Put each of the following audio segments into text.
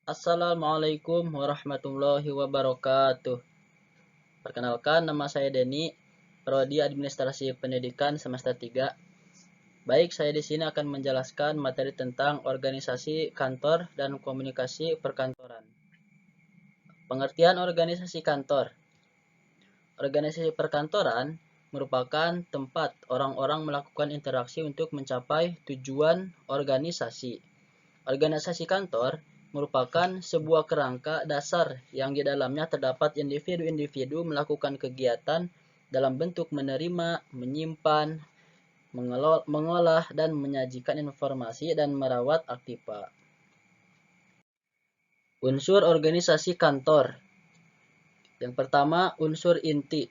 Assalamualaikum warahmatullahi wabarakatuh. Perkenalkan, nama saya Denny, Prodi Administrasi Pendidikan semester 3. Baik, saya di sini akan menjelaskan materi tentang organisasi kantor dan komunikasi perkantoran. Pengertian organisasi kantor. Organisasi perkantoran merupakan tempat orang-orang melakukan interaksi untuk mencapai tujuan organisasi. Organisasi kantor merupakan sebuah kerangka dasar yang di dalamnya terdapat individu-individu melakukan kegiatan dalam bentuk menerima, menyimpan, mengolah, dan menyajikan informasi dan merawat aktiva. Unsur organisasi kantor. Yang pertama, unsur inti.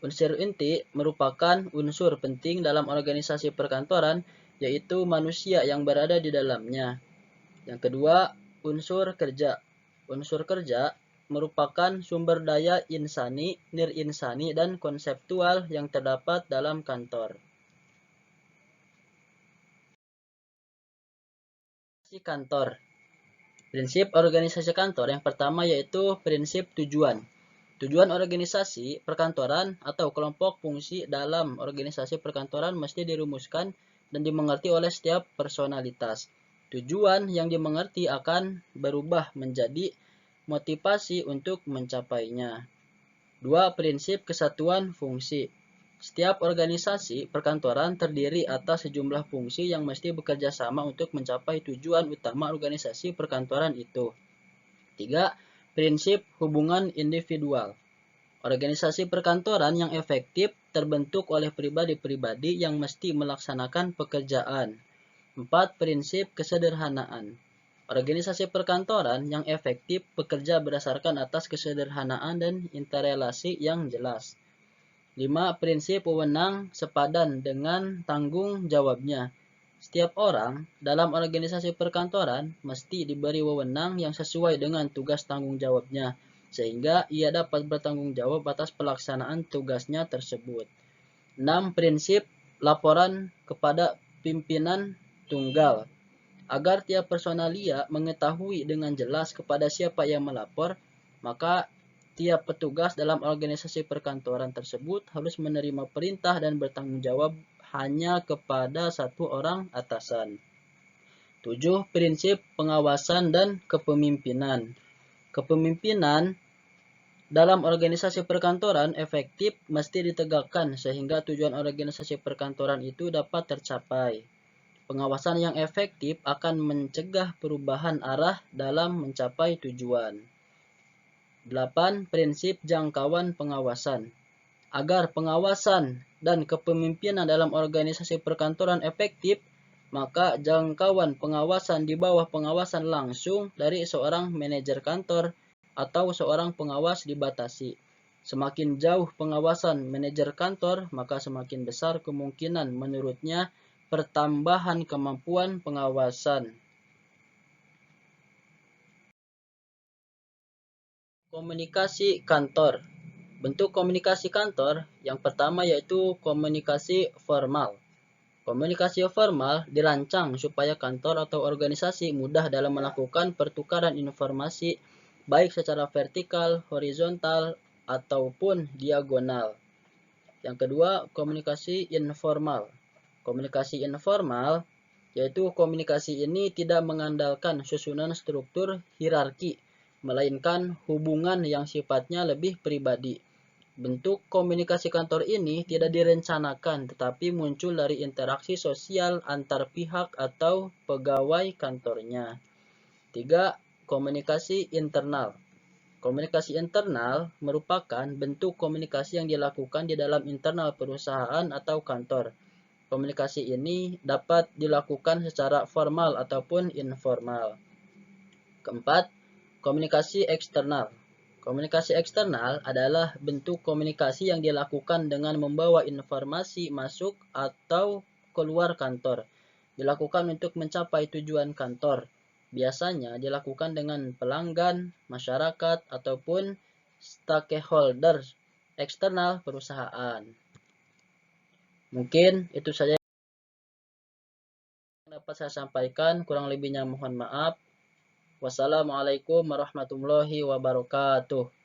Unsur inti merupakan unsur penting dalam organisasi perkantoran, yaitu manusia yang berada di dalamnya. Yang kedua, unsur kerja. Unsur kerja merupakan sumber daya insani, nir-insani, dan konseptual yang terdapat dalam kantor. Kantor. Prinsip organisasi kantor yang pertama yaitu prinsip tujuan. Tujuan organisasi perkantoran atau kelompok fungsi dalam organisasi perkantoran mesti dirumuskan dan dimengerti oleh setiap personalitas. Tujuan yang dimengerti akan berubah menjadi motivasi untuk mencapainya. 2. Prinsip kesatuan fungsi. Setiap organisasi perkantoran terdiri atas sejumlah fungsi yang mesti bekerja sama untuk mencapai tujuan utama organisasi perkantoran itu. 3. Prinsip hubungan individual. Organisasi perkantoran yang efektif terbentuk oleh pribadi-pribadi yang mesti melaksanakan pekerjaan. 4. Prinsip kesederhanaan. Organisasi perkantoran yang efektif bekerja berdasarkan atas kesederhanaan dan interrelasi yang jelas. 5. Prinsip wewenang sepadan dengan tanggung jawabnya. Setiap orang dalam organisasi perkantoran mesti diberi wewenang yang sesuai dengan tugas tanggung jawabnya, sehingga ia dapat bertanggung jawab atas pelaksanaan tugasnya tersebut. 6. Prinsip laporan kepada pimpinan tunggal. Agar tiap personalia mengetahui dengan jelas kepada siapa yang melapor, maka tiap petugas dalam organisasi perkantoran tersebut harus menerima perintah dan bertanggung jawab hanya kepada satu orang atasan. 7. Prinsip pengawasan dan kepemimpinan. Kepemimpinan dalam organisasi perkantoran efektif mesti ditegakkan sehingga tujuan organisasi perkantoran itu dapat tercapai. Pengawasan yang efektif akan mencegah perubahan arah dalam mencapai tujuan. 8. Prinsip jangkauan pengawasan. Agar pengawasan dan kepemimpinan dalam organisasi perkantoran efektif, maka jangkauan pengawasan di bawah pengawasan langsung dari seorang manajer kantor atau seorang pengawas dibatasi. Semakin jauh pengawasan manajer kantor, maka semakin besar kemungkinan menurutnya pertambahan kemampuan pengawasan. Komunikasi kantor. Bentuk komunikasi kantor yang pertama yaitu komunikasi formal. Komunikasi formal dirancang supaya kantor atau organisasi mudah dalam melakukan pertukaran informasi baik secara vertikal, horizontal, ataupun diagonal. Yang kedua, komunikasi informal. Komunikasi informal yaitu komunikasi ini tidak mengandalkan susunan struktur hierarki, melainkan hubungan yang sifatnya lebih pribadi. Bentuk komunikasi kantor ini tidak direncanakan tetapi muncul dari interaksi sosial antar pihak atau pegawai kantornya. 3. Komunikasi internal. Komunikasi internal merupakan bentuk komunikasi yang dilakukan di dalam internal perusahaan atau kantor. Komunikasi ini dapat dilakukan secara formal ataupun informal. Keempat, komunikasi eksternal. Komunikasi eksternal adalah bentuk komunikasi yang dilakukan dengan membawa informasi masuk atau keluar kantor. Dilakukan untuk mencapai tujuan kantor. Biasanya dilakukan dengan pelanggan, masyarakat, ataupun stakeholders eksternal perusahaan. Mungkin itu saja yang dapat saya sampaikan, kurang lebihnya mohon maaf. Wassalamualaikum warahmatullahi wabarakatuh.